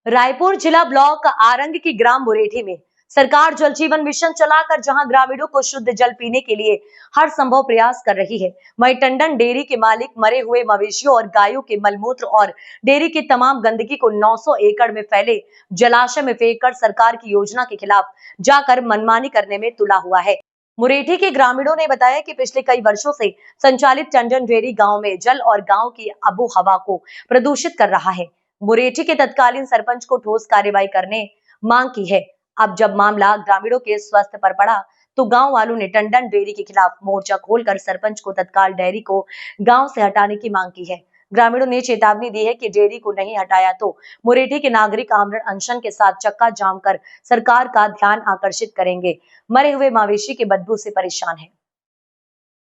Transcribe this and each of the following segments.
रायपुर जिला ब्लॉक आरंग की ग्राम मुरेठी में सरकार जल जीवन मिशन चलाकर जहां ग्रामीणों को शुद्ध जल पीने के लिए हर संभव प्रयास कर रही है, वहीं टंडन डेयरी के मालिक मरे हुए मवेशियों और गायों के मलमूत्र और डेयरी की तमाम गंदगी को 900 एकड़ में फैले जलाशय में फेंककर सरकार की योजना के खिलाफ जाकर मनमानी करने में तुला हुआ है। मुरेठी के ग्रामीणों ने बताया कि पिछले कई वर्षों से संचालित टंडन डेयरी गांव में जल और गांव की आबो हवा को प्रदूषित कर रहा है। मुरेठी के तत्कालीन सरपंच को ठोस कार्रवाई करने मांग की है। अब जब मामला ग्रामीणों के स्वास्थ्य पर पड़ा तो गांव वालों ने टंडन डेयरी के खिलाफ मोर्चा खोलकर सरपंच को तत्काल डेयरी को गांव से हटाने की मांग की है। ग्रामीणों ने चेतावनी दी है कि डेयरी को नहीं हटाया तो मुरेठी के नागरिक आमरण अनशन के साथ चक्का जाम कर सरकार का ध्यान आकर्षित करेंगे। मरे हुए मवेशी की बदबू से परेशान है।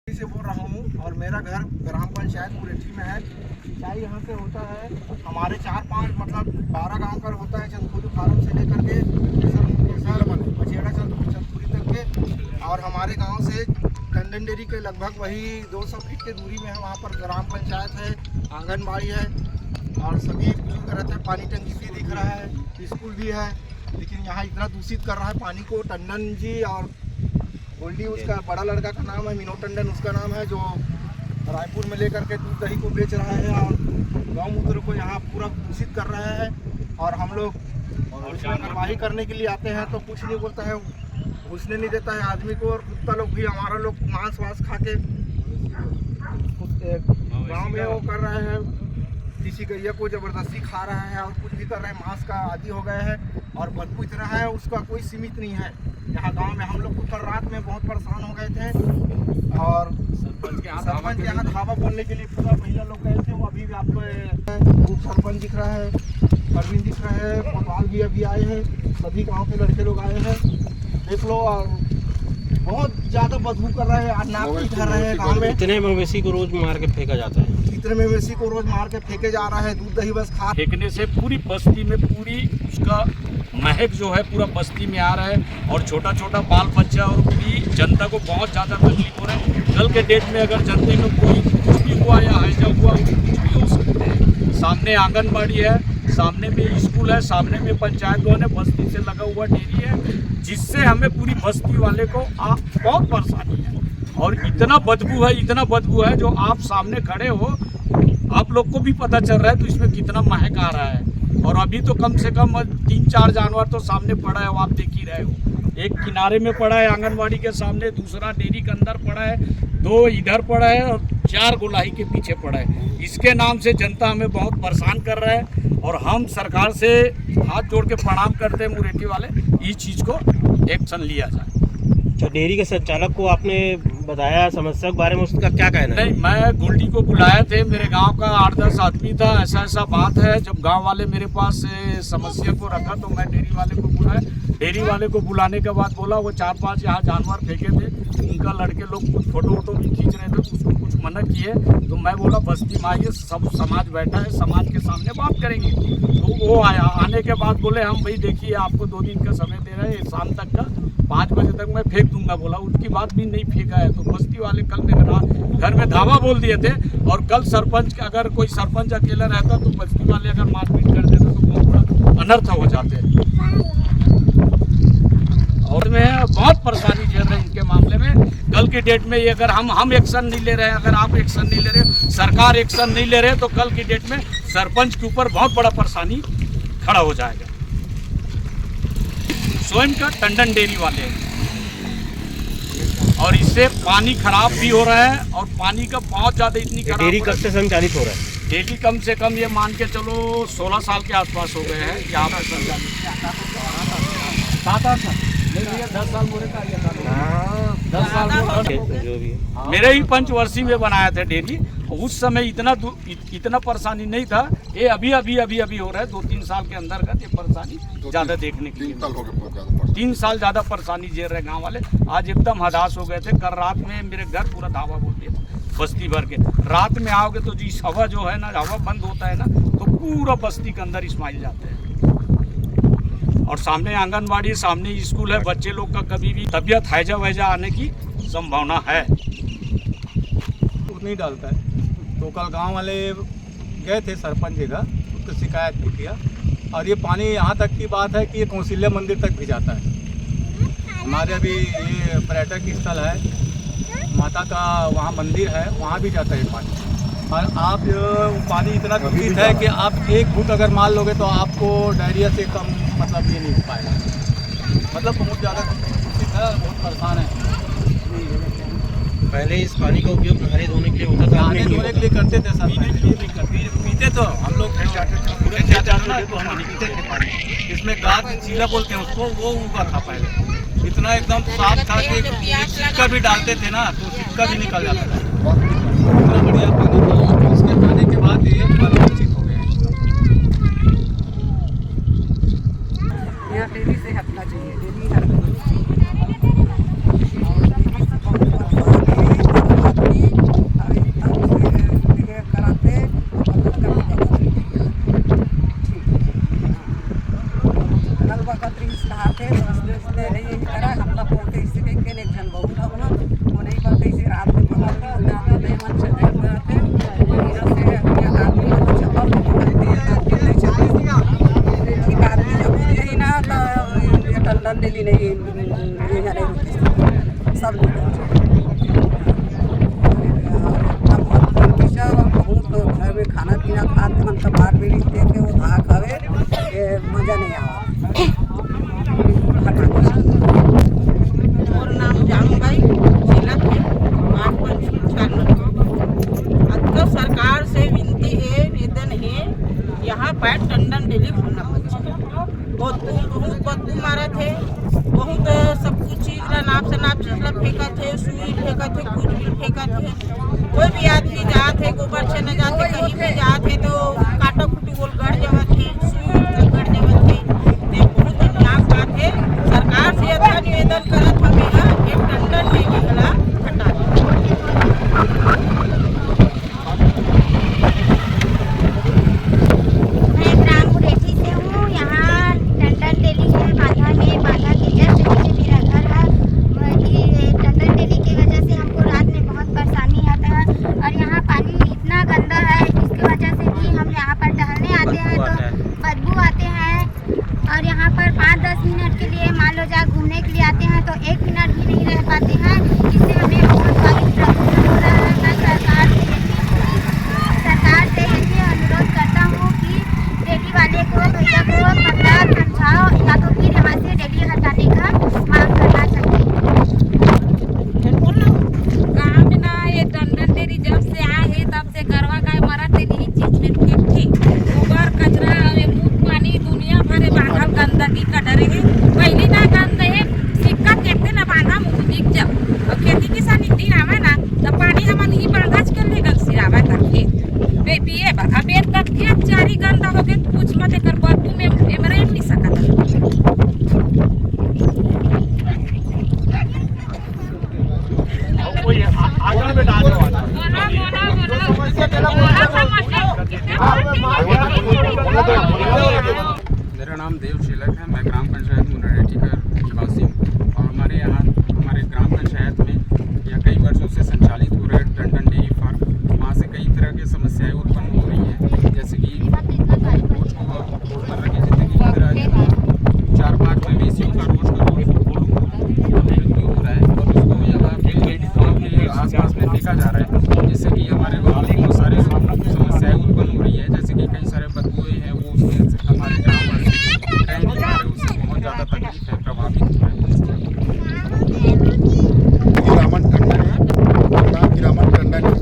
से बोल रहा हूँ और मेरा घर ग्राम पंचायत मुरेठी में है। सिंचाई यहाँ से होता है, हमारे 4-5 मतलब 12 गांव का होता है, चंदपुरी फार्म से लेकर के बछेड़ा चंदपुरी तक के। और हमारे गांव से टंडन डेयरी के लगभग वही 200 फीट की दूरी में है। वहाँ पर ग्राम पंचायत है, आंगनबाड़ी है और सभी बुजुर्ग रहते हैं। पानी टंकी भी दिख रहा है, स्कूल भी है, लेकिन यहाँ इतना दूषित कर रहा है पानी को। टंडन जी और गोल्डी उसका बड़ा लड़का का नाम है, मीनो टंडन उसका नाम है, जो रायपुर में लेकर के दूध दही को बेच रहा है और गौमूत्र को यहाँ पूरा दूषित कर रहा है। और हम लोग उसमें कार्रवाई करने के लिए आते हैं तो कुछ नहीं बोलता है, घुसने नहीं देता है आदमी को। और कुत्ता लोग भी हमारा लोग मांस वास खा के गाँव में वो कर रहे हैं, किसी गैया को जबरदस्ती खा रहा है और कुछ भी कर रहे हैं, मांस का आदी हो गए हैं। और बदबू इतना है, उसका कोई सीमित नहीं है। यहाँ गांव में हम लोग को कल रात में बहुत परेशान हो गए थे और सरपंच के यहाँ धावा बोलने के लिए पूरा महिला लोग गए थे। वो अभी भी आपको सरपंच दिख रहा है, परवीन दिख रहा है, कोतवाल भी अभी आए हैं, सभी गांव के लड़के लोग आए हैं, देख लो। और बहुत ज़्यादा बदबू कर रहे हैं, नाक भी धर रहे हैं गाँव में। इतने मवेशी को रोज मार के फेंका जाता है, इतने मवेशी को रोज मार के फेंके जा रहा है। दूध दही बस खा फेंकने से पूरी बस्ती में पूरी उसका महक जो है पूरा बस्ती में आ रहा है और छोटा छोटा बाल बच्चा और पूरी जनता को बहुत ज़्यादा तकलीफ हो रहा है। कल के डेट में अगर जनता में कोई कुछ भी हुआ या हैजा हुआ कुछ भी हो सकते हैं। सामने आंगनबाड़ी है, सामने में स्कूल है, सामने में पंचायत भवन है, बस्ती से लगा हुआ डेयरी है, जिससे हमें पूरी बस्ती वाले को बहुत परेशानी है। और इतना बदबू है जो आप सामने खड़े हो, आप लोग को भी पता चल रहा है तो इसमें कितना महक आ रहा है। और अभी तो कम से कम 3-4 जानवर तो सामने पड़ा है, वो आप देख ही रहे हो। एक किनारे में पड़ा है आंगनबाड़ी के सामने, दूसरा डेयरी के अंदर पड़ा है, 2 इधर पड़ा है और 4 गोलाई के पीछे पड़ा है। इसके नाम से जनता हमें बहुत परेशान कर रहा है और हम सरकार से हाथ जोड़ के प्रणाम करते हैं मुरेठी वाले, इस चीज़ को एक्शन लिया जाए। अच्छा, डेयरी के संचालक को आपने बताया समस्या के बारे में, उसका क्या कहना है? नहीं, मैं गोल्डी को बुलाए थे, मेरे गांव का 8-10 आदमी था। ऐसा बात है, जब गांव वाले मेरे पास समस्या को रखा तो मैं डेयरी वाले को बुलाया। डेयरी वाले को बुलाने के बाद बोला वो 4-5 यहाँ जानवर फेंके थे, उनका लड़के लोग कुछ फोटो भी खींच रहे थे, उसको कुछ मना किए। तो मैं बोला बस्ती में आइए, सब समाज बैठा है, समाज के सामने बात करेंगे। तो वो आया, आने के बाद बोले हम भाई देखिए आपको 2 दिन का समय दे रहे हैं, शाम तक का 5 बजे तक मैं फेंक दूंगा बोला। उनकी बात भी नहीं फेंका है। तो बस्ती वाले कल मेरे घर में धावा बोल दिए थे। और कल सरपंच, अगर कोई सरपंच अकेला रहता तो बस्ती वाले अगर मारपीट कर देते तो बहुत बड़ा अनर्थ हो जाते। और मैं बहुत परेशानी झेल रहे हैं इनके मामले में। कल की डेट में ये अगर हम एक्शन नहीं ले रहे हैं, अगर आप एक्शन नहीं ले रहे, सरकार एक्शन नहीं ले रहे, तो कल की डेट में सरपंच के ऊपर बहुत बड़ा परेशानी खड़ा हो जाएगा। स्वयं का टंडन डेयरी वाले हैं और इससे पानी खराब भी हो रहा है और पानी का बहुत ज़्यादा इतनी खराब। डेयरी कब से संचालित हो रहा है? डेयरी कम से कम ये मान के चलो 16 साल के आसपास हो गए हैं यहाँ पर संचालित। 7-8 साल, 10 साल मेरे का, 10 साल जो भी मेरे ही पंचवर्षीय में बनाया था डेयरी। उस समय इतना परेशानी नहीं था। ये अभी हो रहा है 2-3 साल के अंदर का ये परेशानी ज़्यादा देखने के लिए। 3 साल ज़्यादा परेशानी झेल रहे गाँव वाले। आज एकदम हदास हो गए थे। कल रात में मेरे घर पूरा धावा बोल दिया बस्ती भर के। रात में आओगे तो जिस हवा जो है ना, हवा बंद होता है ना, तो पूरा बस्ती के अंदर स्माइल जाते हैं। और सामने आंगनबाड़ी, सामने स्कूल है, बच्चे लोग का कभी भी तबीयत हैजा वैजा आने की संभावना है। नहीं डालता है। तो कल गांव वाले गए थे सरपंच जगह, उसको शिकायत भी किया और ये पानी यहाँ तक की बात है कि ये कौशल्या मंदिर तक भी जाता है। हमारे अभी ये पर्यटक स्थल है, माता का वहाँ मंदिर है, वहाँ भी जाता है ये पानी। और आप पानी इतना दूषित है कि आप एक घूंट अगर मान लोगे तो आपको डायरिया से कम मतलब ये नहीं हो पाएगा। मतलब बहुत ज़्यादा दूषित है, बहुत परेशान है। पहले इस पानी का उपयोग नहाने धोने के लिए होता था, नहाने धोने के लिए करते थे सर, पीते तो हम लोग पूरे जाते ना तो हम पीते थे पानी। इसमें गाद चीला बोलते हैं उसको, वो उगा था पहले, इतना एकदम साफ था कि सिक्का भी डालते थे ना तो सिक्का भी निकल जाता था। इतना बढ़िया पानी था, उसके खाने के बाद ये दूषित हो गया। यहाँ डेली से हटना चाहिए, डेली हटना डेली नहीं सब बहुत घर में खाना पीना खाते मन सब बार बेड़ी देखे वो धा खावे मजा नहीं आवा। और नाम जानू भाई जिला के 856 अब तो सरकार से विनती है, निवेदन है, यहाँ पर टंडन डेली होना चाहिए। बहुत बदबू मारे थे, बहुत सब कुछ चीज नाप चीज फेंका थे, सुई फेंका थे, कुछ भी फेंका थे। कोई भी आदमी जाते गोबर से न जाते, कहीं भी जाते तो काटा कुटी बोल गड़ जावत थे, सुई गड़ जावत थे। बहुत अन्याय बात है, सरकार से अच्छा निवेदन करत हमें एक टंडन नहीं निकला हटा मेरा नाम देव शिलक है। मैं ग्राम पंचायत मुनरेठी का निवासी हूँ और हमारे यहाँ हमारे ग्राम पंचायत में यह कई वर्षों से संचालित हो रहे टंडन डेयरी फार्म, वहाँ से कई तरह की समस्याएं उत्पन्न हो रही हैं, जैसे कि रोजमर्रा की जिंदगी की तरह 4-5 मवेशियों का रोज मृत्यु हो रहा है और उसको यहाँ के आस-पास में फेंका जा रहा है, जिससे कि हमारे गाँव में बहुत सारे समस्याएं उत्पन्न हो रही है, जैसे कि कई सारे बदबूएं हैं वो उसमें हमारे ग्राम वासी रह नहीं पा रहे, उससे बहुत ज़्यादा तकलीफ है, प्रभावित हो रहा है। रामन टंडन है, नाम रामन टंडन है।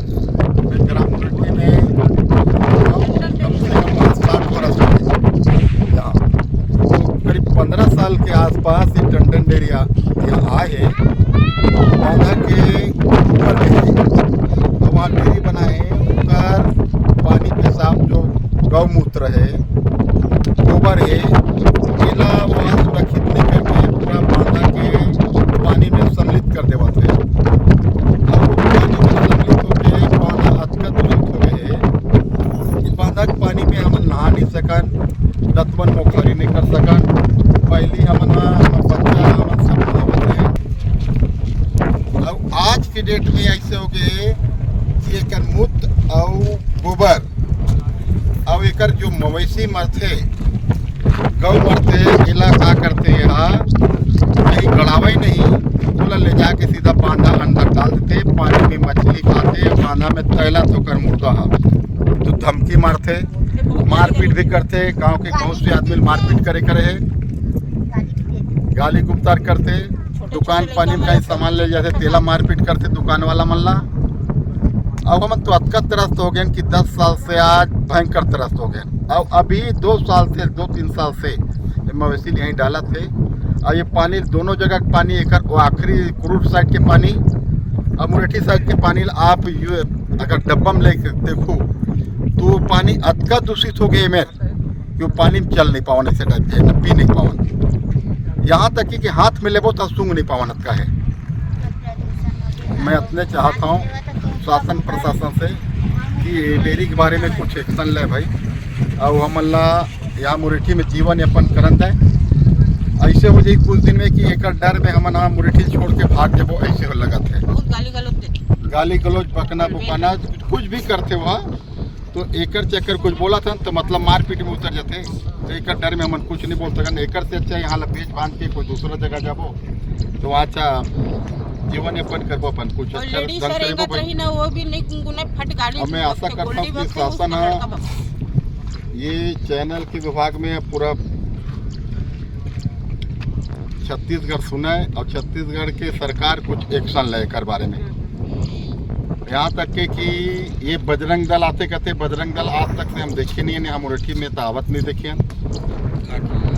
मैं ग्राम मुनरेठी में कम से कम 7 वर्ष यहाँ तो करीब 15 साल के आसपास ये टंडन डेयरी यहाँ आए पौधा के ऊपर में तो वहाँ डेयरी बनाए, उनका पानी पेशाब जो गौमूत्र है, गोबर है, केला वहाँ सुरक्षित लेकर के पूरा पौधा के पानी में सम्मिलित कर देवा थे। अब वो पानी में सम्मिलित होकर पौधा अचका दूषित हो गए। इस पौधा के पानी में हम नहा नहीं सकन, दतवन मोखरी नहीं कर सकन। पहले हम बच्चा हम सब नहावत है। अब आज के डेट में ऐसे हो गए कि एक मूत्र और गोबर और एक जो मवेशी मरथे गौ मरते इला का करते यहाँ कहीं गड़ावा ही नहीं, बोला ले जाके सीधा बांधा अंदर डाल देते, पानी में मछली खाते, बांधा में तैला तो कर मुर्दा तो धमकी मारते, मारपीट भी करते। गांव के बहुत से आदमी मारपीट करे है, गाली गुप्तार करते, दुकान पानी में कहीं सामान ले जाते, तेला मारपीट करते दुकान वाला मल्ला। अब हम तो अतका त्रस्त हो गए कि 10 साल से आज भयंकर त्रस्त हो गए। अब अभी 2-3 साल से मवेशी यहीं डाला थे, और ये पानी दोनों जगह का पानी एक आखिरी कुरूट साइड के पानी और मुरेठी साइड के पानी आप अगर डब्बा में ले देखो तो पानी अतका दूषित हो गए मेर कि वो पानी में चल नहीं पावन, ऐसे टाइप के न पी नहीं पावन, यहाँ तक कि हाथ में लेबो तो सूंघ नहीं पावन अतका है। मैं इतने चाहता हूँ शासन प्रशासन से कि डेयरी के बारे में कुछ एक्शन ले भाई, और हमला यहाँ मुरेठी में जीवन यापन करन है। ऐसे हो जाए कुछ दिन में कि एक डर में हम मुरेठी छोड़ के भाग जबो, ऐसे हो लगत है। गाली गलौज बकना बुकाना कुछ भी करते वहाँ तो एकर चक्कर कुछ बोला था तो मतलब मारपीट में उतर जाते, तो एक डर में हम कुछ नहीं बोल सकते। एकर से अच्छा यहाँ बेच बांध के कोई दूसरा जगह जाबो तो वहाँ अच्छा जीवन यापन करबो, अपन कुछ अच्छा हमें आशा करता हूँ कि शासन ये चैनल के विभाग में पूरा छत्तीसगढ़ सुने और छत्तीसगढ़ के सरकार कुछ एक्शन ले कर बारे में। यहाँ तक के कि ये बजरंग दल आते कहते, बजरंग दल आज तक से हम देखे नहीं है, हम मुरेठी में तो आवत नहीं देखे हैं।